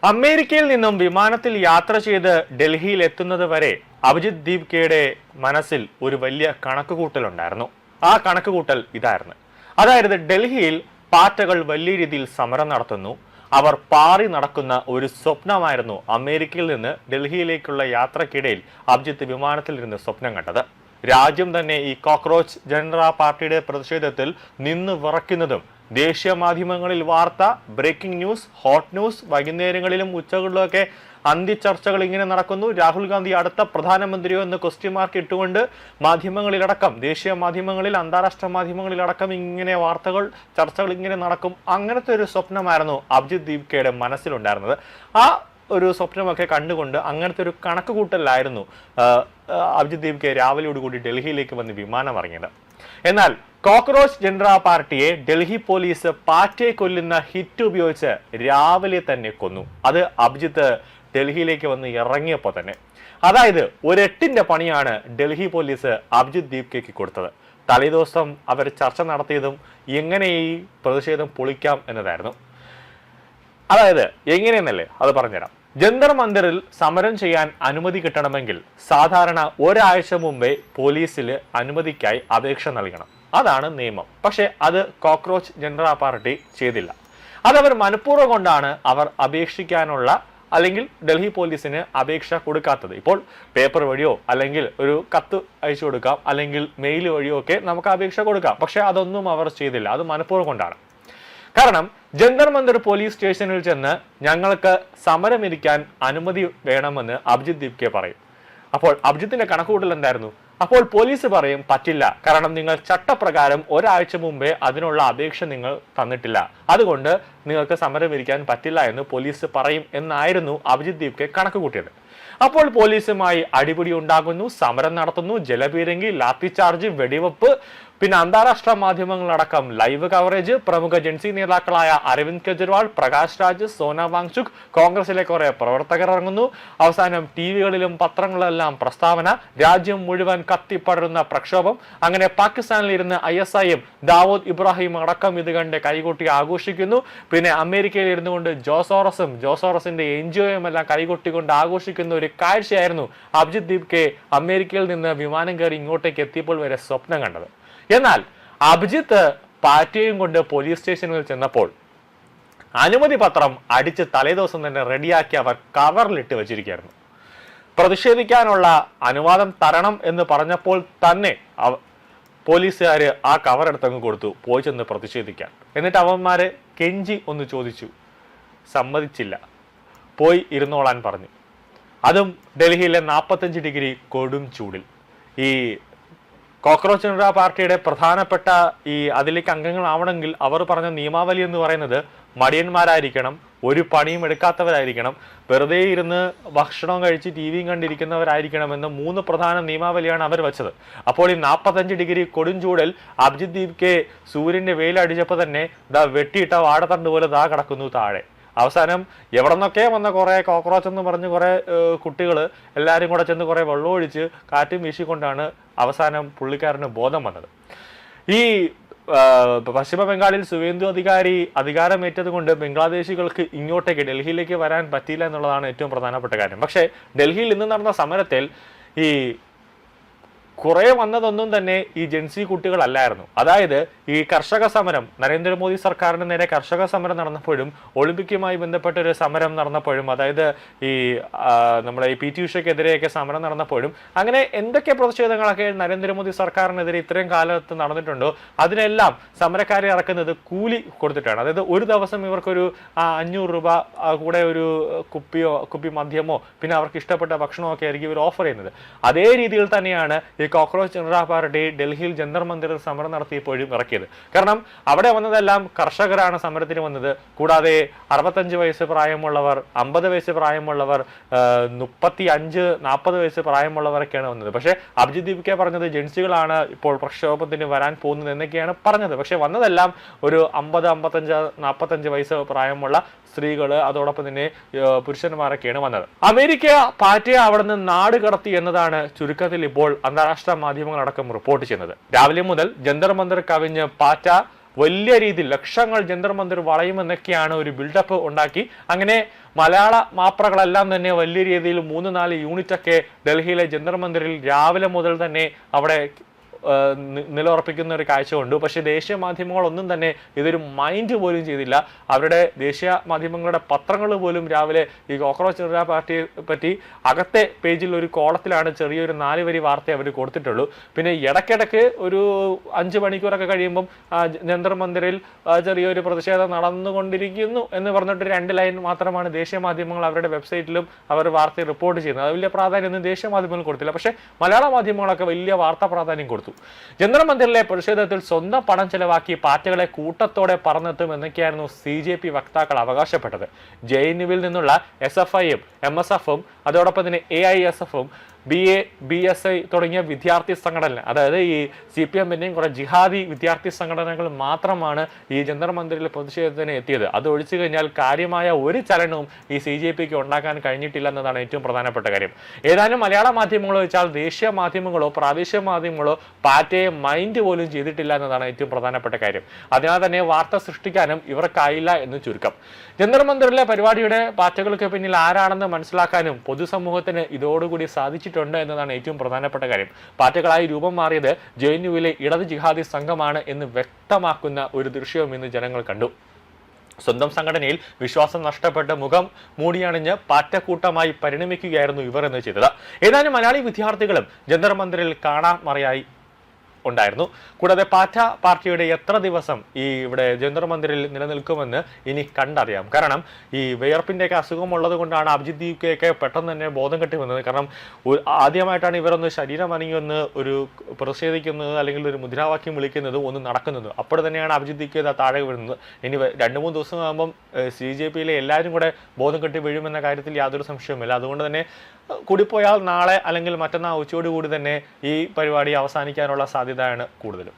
അമേരിക്കയിൽ നിന്നും വിമാനത്തിൽ യാത്ര ചെയ്ത് ഡൽഹിയിൽ എത്തുന്നത് വരെ അഭിജിത്ത് ദീപ്കയുടെ മനസ്സിൽ ഒരു വലിയ കണക്കുകൂട്ടലുണ്ടായിരുന്നു. ആ കണക്കുകൂട്ടൽ ഇതായിരുന്നു. അതായത് ഡൽഹിയിൽ പാറ്റകൾ വലിയ രീതിയിൽ സമരം നടത്തുന്നു. അവർ പാറി നടക്കുന്ന ഒരു സ്വപ്നമായിരുന്നു അമേരിക്കയിൽ നിന്ന് ഡൽഹിയിലേക്കുള്ള യാത്രക്കിടയിൽ അഭിജിത്ത് വിമാനത്തിൽ ഇരുന്ന് സ്വപ്നം കണ്ടത്. രാജ്യം തന്നെ ഈ കോക്രോച്ച് ജനതാ പാർട്ടിയുടെ പ്രതിഷേധത്തിൽ നിന്ന് വിറയ്ക്കുന്നതും ദേശീയ മാധ്യമങ്ങളിൽ വാർത്ത, ബ്രേക്കിംഗ് ന്യൂസ്, ഹോട്ട് ന്യൂസ്, വൈകുന്നേരങ്ങളിലും ഉച്ചകളിലുമൊക്കെ അന്ത്യചർച്ചകൾ ഇങ്ങനെ നടക്കുന്നു. രാഹുൽ ഗാന്ധി അടുത്ത പ്രധാനമന്ത്രിയോ എന്ന് ക്വസ്റ്റ്യൻ മാർക്ക് ഇട്ടുകൊണ്ട് മാധ്യമങ്ങളിലടക്കം, ദേശീയ മാധ്യമങ്ങളിൽ, അന്താരാഷ്ട്ര മാധ്യമങ്ങളിലടക്കം ഇങ്ങനെ വാർത്തകൾ, ചർച്ചകൾ ഇങ്ങനെ നടക്കും. അങ്ങനത്തെ ഒരു സ്വപ്നമായിരുന്നു അഭിജിത്ത് ദീപ്കയുടെ മനസ്സിലുണ്ടായിരുന്നത്. ആ ഒരു സ്വപ്നമൊക്കെ കണ്ടുകൊണ്ട് അങ്ങനത്തെ ഒരു കണക്കുകൂട്ടലായിരുന്നു അഭിജിത്ത് ദീപ്കെ രാവിലെയോടുകൂടി ഡൽഹിയിലേക്ക് വന്ന് വിമാനം ഇറങ്ങിയത്. എന്നാൽ കോക്രോച്ച് ജനതാ പാർട്ടിയെ ഡൽഹി പോലീസ് പാറ്റയെ കൊല്ലുന്ന ഹിറ്റ് ഉപയോഗിച്ച് രാവിലെ തന്നെ കൊന്നു. അത് അഭിജിത്ത് ഡൽഹിയിലേക്ക് വന്ന് ഇറങ്ങിയപ്പോൾ തന്നെ. അതായത് ഒരു 8ന്റെ പണിയാണ് ഡൽഹി പോലീസ് അഭിജിത്ത് ദീപ്കയ്ക്ക് കൊടുത്തത്. തലേദിവസം അവർ ചർച്ച നടത്തിയതും എങ്ങനെ ഈ പ്രതിഷേധം പൊളിക്കാം എന്നതായിരുന്നു. അതായത് എങ്ങനെയെന്നല്ലേ അത് പറഞ്ഞുതരാം. ജന്തർ മന്ദിറിൽ സമരം ചെയ്യാൻ അനുമതി കിട്ടണമെങ്കിൽ സാധാരണ ഒരാഴ്ച മുമ്പേ പോലീസിൽ അനുമതിക്കായി അപേക്ഷ നൽകണം. അതാണ് നിയമം. പക്ഷെ അത് കോക്രോച്ച് ജനതാ പാർട്ടി ചെയ്തില്ല. അതവർ മനഃപൂർവ്വം കൊണ്ടാണ് അവർ അപേക്ഷിക്കാനുള്ള അല്ലെങ്കിൽ ഡൽഹി പോലീസിന് അപേക്ഷ കൊടുക്കാത്തത്. ഇപ്പോൾ പേപ്പർ വഴിയോ അല്ലെങ്കിൽ ഒരു കത്ത് അയച്ചു കൊടുക്കാം, അല്ലെങ്കിൽ മെയിൽ വഴിയോ ഒക്കെ നമുക്ക് അപേക്ഷ കൊടുക്കാം. പക്ഷെ അതൊന്നും അവർ ചെയ്തില്ല. അത് മനഃപൂർവ്വം കൊണ്ടാണ്. കാരണം ജന്തർ മന്ദിർ പോലീസ് സ്റ്റേഷനിൽ ചെന്ന് ഞങ്ങൾക്ക് സമരമിരിക്കാൻ അനുമതി വേണമെന്ന് അഭിജിത്ത് ദീപ്കെ പറയും. അപ്പോൾ അഭിജിത്തിന്റെ കണക്കുകൂട്ടൽ എന്തായിരുന്നു? അപ്പോൾ പോലീസ് പറയും പറ്റില്ല, കാരണം നിങ്ങൾ ചട്ടപ്രകാരം ഒരാഴ്ച മുമ്പേ അതിനുള്ള അപേക്ഷ നിങ്ങൾ തന്നിട്ടില്ല, അതുകൊണ്ട് നിങ്ങൾക്ക് സമരമിരിക്കാൻ പറ്റില്ല എന്ന് പോലീസ് പറയും എന്നായിരുന്നു അഭിജിത്ത് ദീപ്കെ കണക്ക് കൂട്ടിയത്. അപ്പോൾ പോലീസുമായി അടിപിടി ഉണ്ടാകുന്നു, സമരം നടത്തുന്നു, ജലപീരങ്കി, ലാത്തി ചാർജ്, വെടിവെപ്പ്, പിന്നെ അന്താരാഷ്ട്ര മാധ്യമങ്ങളടക്കം ലൈവ് കവറേജ്, പ്രമുഖ ജൻസി നേതാക്കളായ അരവിന്ദ് കെജ്രിവാൾ, പ്രകാശ് രാജ്, സോന വാങ്ചുക്, കോൺഗ്രസിലെ കുറെ പ്രവർത്തകർ ഇറങ്ങുന്നു. അവസാനം ടിവികളിലും പത്രങ്ങളിലെല്ലാം പ്രസ്താവന, രാജ്യം മുഴുവൻ കത്തിപ്പടരുന്ന പ്രക്ഷോഭം. അങ്ങനെ പാകിസ്ഥാനിലിരുന്ന് ISIയും ദാവൂദ് ഇബ്രാഹിം അടക്കം ഇത് കണ്ട് കൈകൊട്ടി ആഘോഷിക്കുന്നു. പിന്നെ അമേരിക്കയിൽ ഇരുന്നുകൊണ്ട് ജോസോറസിന്റെ NGOയും എല്ലാം കൈകൊട്ടിക്കൊണ്ട് ആഘോഷിക്കുന്ന ഒരു കാഴ്ചയായിരുന്നു അഭിജിത്ത് ദീപ്കെ അമേരിക്കയിൽ നിന്ന് വിമാനം കയറി ഇങ്ങോട്ടേക്ക് എത്തിയപ്പോൾ വരെ സ്വപ്നം കണ്ടത്. എന്നാൽ അഭിജിത്ത് പാറ്റയും കൊണ്ട് പോലീസ് സ്റ്റേഷനിൽ ചെന്നപ്പോൾ അനുമതി പത്രം അടിച്ച് തലേദിവസം തന്നെ റെഡിയാക്കി അവർ കവറിലിട്ട് വെച്ചിരിക്കുകയായിരുന്നു. പ്രതിഷേധിക്കാനുള്ള അനുവാദം തരണം എന്ന് പറഞ്ഞപ്പോൾ തന്നെ പോലീസുകാര് ആ കവർ എടുത്തങ്ങ് കൊടുത്തു, പോയി ചെന്ന് പ്രതിഷേധിക്കാൻ. എന്നിട്ട് അവന്മാര് കെഞ്ചി ഒന്ന് ചോദിച്ചു, സമ്മതിച്ചില്ല, പോയി ഇരുന്നോളാൻ പറഞ്ഞു. അതും ഡൽഹിയിലെ 45 ഡിഗ്രി കൊടും ചൂടിൽ. ഈ കോക്രോച്ച് ജനതാ പാർട്ടിയുടെ പ്രധാനപ്പെട്ട അതിലേക്ക് അംഗങ്ങളാവണമെങ്കിൽ അവർ പറഞ്ഞ നിയമാവലി എന്ന് പറയുന്നത് മടിയന്മാരായിരിക്കണം, ഒരു പണിയും എടുക്കാത്തവരായിരിക്കണം, വെറുതെ ഇരുന്ന് ഭക്ഷണം കഴിച്ച് TVയും കണ്ടിരിക്കുന്നവരായിരിക്കണം എന്ന 3 പ്രധാന നിയമാവലിയാണ് അവർ വെച്ചത്. അപ്പോൾ ഈ 45 ഡിഗ്രി കൊടുംചൂടിൽ അഭിജിത്ത് ദീപ്കെ സൂര്യന്റെ വെയിലടിച്ചപ്പോൾ തന്നെ വെട്ടിയിട്ട വാടത്തണ്ട് പോലെ കിടക്കുന്നു താഴെ. അവസാനം എവിടെ നിന്നൊക്കെ വന്ന കുറെ കോക്രോച്ച് എന്ന് പറഞ്ഞ് കുറെ കുട്ടികൾ എല്ലാവരും കൂടെ ചെന്ന് കുറെ വെള്ളം ഒഴിച്ച് കാറ്റും വീശിക്കൊണ്ടാണ് അവസാനം പുള്ളിക്കാരന് ബോധം വന്നത്. ഈ പശ്ചിമ ബംഗാളിൽ സുവേന്ദു അധികാരി അധികാരമേറ്റത് കൊണ്ട് ബംഗ്ലാദേശികൾക്ക് ഇങ്ങോട്ടേക്ക് ഡൽഹിയിലേക്ക് വരാൻ പറ്റിയില്ല എന്നുള്ളതാണ് ഏറ്റവും പ്രധാനപ്പെട്ട കാര്യം. പക്ഷേ ഡൽഹിയിൽ ഇന്ന് നടന്ന സമരത്തിൽ ഈ കുറെ വന്നതൊന്നും തന്നെ ഈ ജൻസി കുട്ടികളല്ലായിരുന്നു. അതായത് ഈ കർഷക സമരം, നരേന്ദ്രമോദി സർക്കാരിന് നേരെ കർഷക സമരം നടന്നപ്പോഴും ഒളിമ്പിക്കുമായി ബന്ധപ്പെട്ട ഒരു സമരം നടന്നപ്പോഴും, അതായത് ഈ നമ്മുടെ ഈ PT ഉഷയ്ക്കെതിരെയൊക്കെ സമരം നടന്നപ്പോഴും, അങ്ങനെ എന്തൊക്കെ പ്രതിഷേധങ്ങളൊക്കെ നരേന്ദ്രമോദി സർക്കാരിനെതിരെ ഇത്രയും കാലത്ത് നടന്നിട്ടുണ്ടോ അതിനെല്ലാം സമരക്കാരെ ഇറക്കുന്നത് കൂലി കൊടുത്തിട്ടാണ്. അതായത് ഒരു ദിവസം ഇവർക്കൊരു 500 രൂപ കൂടെ ഒരു കുപ്പി മദ്യമോ പിന്നെ അവർക്ക് ഇഷ്ടപ്പെട്ട ഭക്ഷണമൊക്കെ ആയിരിക്കും ഇവർ ഓഫർ ചെയ്യുന്നത്. അതേ രീതിയിൽ തന്നെയാണ് ഈ കോക്രോച്ച് ജനതാ പാർട്ടി ഡൽഹിയിൽ ജന്തർ മന്ദിറിൽ സമരം നടത്തിയപ്പോഴും ഇറക്കിയത്. കാരണം അവിടെ വന്നതെല്ലാം കർഷകരാണ് സമരത്തിന് വന്നത്. കൂടാതെ 65 വയസ്സ് പ്രായമുള്ളവർ, 50 വയസ്സ് പ്രായമുള്ളവർ, 35-40 വയസ്സ് പ്രായമുള്ളവരൊക്കെയാണ് വന്നത്. പക്ഷേ അഭിജിത്ത് ദീപ്കെ പറഞ്ഞത് ജൻസികളാണ് ഇപ്പോൾ പ്രക്ഷോഭത്തിന് വരാൻ പോകുന്നത് എന്നൊക്കെയാണ് പറഞ്ഞത്. പക്ഷെ വന്നതെല്ലാം ഒരു 50, 55, 45 വയസ്സ് പ്രായമുള്ള സ്ത്രീകൾ, അതോടൊപ്പം തന്നെ പുരുഷന്മാരൊക്കെയാണ് വന്നത്. അമേരിക്ക പാറ്റയെ അവിടെ നിന്ന് നാട് കടത്തി എന്നതാണ് ചുരുക്കത്തിൽ ഇപ്പോൾ അന്താരാഷ്ട്ര മാധ്യമങ്ങളടക്കം റിപ്പോർട്ട് ചെയ്യുന്നത്. രാവിലെ മുതൽ ജന്തർ മന്ദിർ കവിഞ്ഞ് പാറ്റ വലിയ രീതിയിൽ ലക്ഷങ്ങൾ ജന്തർ മന്ദിർ വളയുമെന്നൊക്കെയാണ് ഒരു ബിൽഡപ്പ് ഉണ്ടാക്കി. അങ്ങനെ മലയാള മാപ്രകളെല്ലാം തന്നെ വലിയ രീതിയിൽ 3-4 യൂണിറ്റ് ഒക്കെ ഡൽഹിയിലെ ജന്തർ മന്ദിറിൽ രാവിലെ മുതൽ തന്നെ അവിടെ നിലയുറപ്പിക്കുന്ന ഒരു കാഴ്ച കണ്ടു. പക്ഷെ ദേശീയ മാധ്യമങ്ങളൊന്നും തന്നെ ഇതൊരു മൈൻഡ് പോലും ചെയ്തില്ല. അവരുടെ ദേശീയ മാധ്യമങ്ങളുടെ പത്രങ്ങൾ പോലും രാവിലെ ഈ കോക്രോച്ച് ജനതാ പാർട്ടിയെ പറ്റി അകത്തെ പേജിൽ ഒരു കോളത്തിലാണ് ചെറിയൊരു 4 വരി വാർത്ത അവർ കൊടുത്തിട്ടുള്ളൂ. പിന്നെ ഇടയ്ക്കിടയ്ക്ക് ഒരു 5 മണിക്കൂറൊക്കെ കഴിയുമ്പം ജന്തർ മന്ദിറിൽ ചെറിയൊരു പ്രതിഷേധം നടന്നുകൊണ്ടിരിക്കുന്നു എന്ന് പറഞ്ഞിട്ട് 2 ലൈൻ മാത്രമാണ് ദേശീയ മാധ്യമങ്ങൾ അവരുടെ വെബ്സൈറ്റിലും അവർ വാർത്ത റിപ്പോർട്ട് ചെയ്യുന്നത്. അത് വലിയ പ്രാധാന്യമൊന്നും ദേശീയ മാധ്യമങ്ങൾ കൊടുത്തില്ല. പക്ഷേ മലയാള മാധ്യമങ്ങളൊക്കെ വലിയ വാർത്താ പ്രാധാന്യം കൊടുത്തു. ജന്തർ മന്ദിറിലെ പ്രതിഷേധത്തിൽ സ്വന്തം പണം ചെലവാക്കി പാർട്ടികളെ കൂട്ടത്തോടെ പറന്നെത്തും എന്നൊക്കെയായിരുന്നു CJP വക്താക്കൾ അവകാശപ്പെട്ടത്. JNUവിൽ നിന്നുള്ള SFIയും MSFും അതോടൊപ്പം തന്നെ AISFും BA BSI തുടങ്ങിയ വിദ്യാർത്ഥി സംഘടന, അതായത് ഈ CPM-ന്റെയും കുറെ ജിഹാദി വിദ്യാർത്ഥി സംഘടനകൾ മാത്രമാണ് ഈ ജന്തർ മന്ദിറിലെ പ്രതിഷേധത്തിന് എത്തിയത്. അത് ഒഴിച്ചു കഴിഞ്ഞാൽ കാര്യമായ ഒരു ചലനവും ഈ CJPക്ക് ഉണ്ടാക്കാൻ കഴിഞ്ഞിട്ടില്ല എന്നതാണ് ഏറ്റവും പ്രധാനപ്പെട്ട കാര്യം. ഏതാനും മലയാള മാധ്യമങ്ങളോ വെച്ചാൽ ദേശീയ മാധ്യമങ്ങളോ പ്രാദേശിക മാധ്യമങ്ങളോ പാർട്ടിയെ മൈൻഡ് പോലും ചെയ്തിട്ടില്ല എന്നതാണ് ഏറ്റവും പ്രധാനപ്പെട്ട കാര്യം. അതിനാൽ തന്നെ വാർത്ത സൃഷ്ടിക്കാനും ഇവർക്കായില്ല എന്ന് ചുരുക്കം. ജന്തർ മന്ദിറിലെ പരിപാടിയുടെ പാർട്ടികൾക്ക് പിന്നിൽ ആരാണെന്ന് മനസ്സിലാക്കാനും പൊതുസമൂഹത്തിന് ഇതോടുകൂടി സാധിച്ചിട്ടുണ്ട് എന്നതാണ് ഏറ്റവും പ്രധാനപ്പെട്ട കാര്യം. പാർട്ടികളായി രൂപം മാറിയത് JNUവിലെ ഇടത് ജിഹാദി സംഘമാണ് എന്ന് വ്യക്തമാക്കുന്ന ഒരു ദൃശ്യവും ഇന്ന് ജനങ്ങൾ കണ്ടു. സ്വന്തം സംഘടനയിൽ വിശ്വാസം നഷ്ടപ്പെട്ട് മുഖം മൂടിയണിഞ്ഞ് പാറ്റക്കൂട്ടമായി പരിണമിക്കുകയായിരുന്നു ഇവർ എന്ന് ചെയ്തത്. ഏതാനും മലയാളി വിദ്യാർത്ഥികളും ജന്തർ മന്ദിറിൽ കാണാമറയായി ഉണ്ടായിരുന്നു. കൂടാതെ പാറ്റ പാർട്ടിയുടെ എത്ര ദിവസം ഈ ഇവിടെ ജന്തർ മന്ദിറിൽ നിലനിൽക്കുമെന്ന് ഇനി കണ്ടറിയാം. കാരണം ഈ വിയർപ്പിൻ്റെയൊക്കെ അസുഖമുള്ളത് കൊണ്ടാണ് അഭിജിത്ത് ദീപ്കയൊക്കെ പെട്ടെന്ന് തന്നെ ബോധം കെട്ടി വന്നത്. കാരണം ആദ്യമായിട്ടാണ് ഇവരൊന്ന് ശരീരം അനങ്ങിയൊന്ന് ഒരു പ്രതിഷേധിക്കുന്നത് അല്ലെങ്കിൽ ഒരു മുദ്രാവാക്യം വിളിക്കുന്നതും ഒന്ന് നടക്കുന്നതും. അപ്പോൾ തന്നെയാണ് അഭിജിത്ത് ദീപ്ക താഴെ വീഴുന്നത്. ഇനി 2-3 ദിവസം ആകുമ്പം CJPയിലെ എല്ലാവരും കൂടെ ബോധം കെട്ടി വീഴുമെന്ന കാര്യത്തിൽ യാതൊരു സംശയവുമില്ല. അതുകൊണ്ട് തന്നെ കൂടിപ്പോയാൽ നാളെ അല്ലെങ്കിൽ മറ്റന്നാൾ ഉച്ചയോടുകൂടി തന്നെ ഈ പരിപാടി അവസാനിക്കാനുള്ള സാധ്യതയാണ് കൂടുതലും.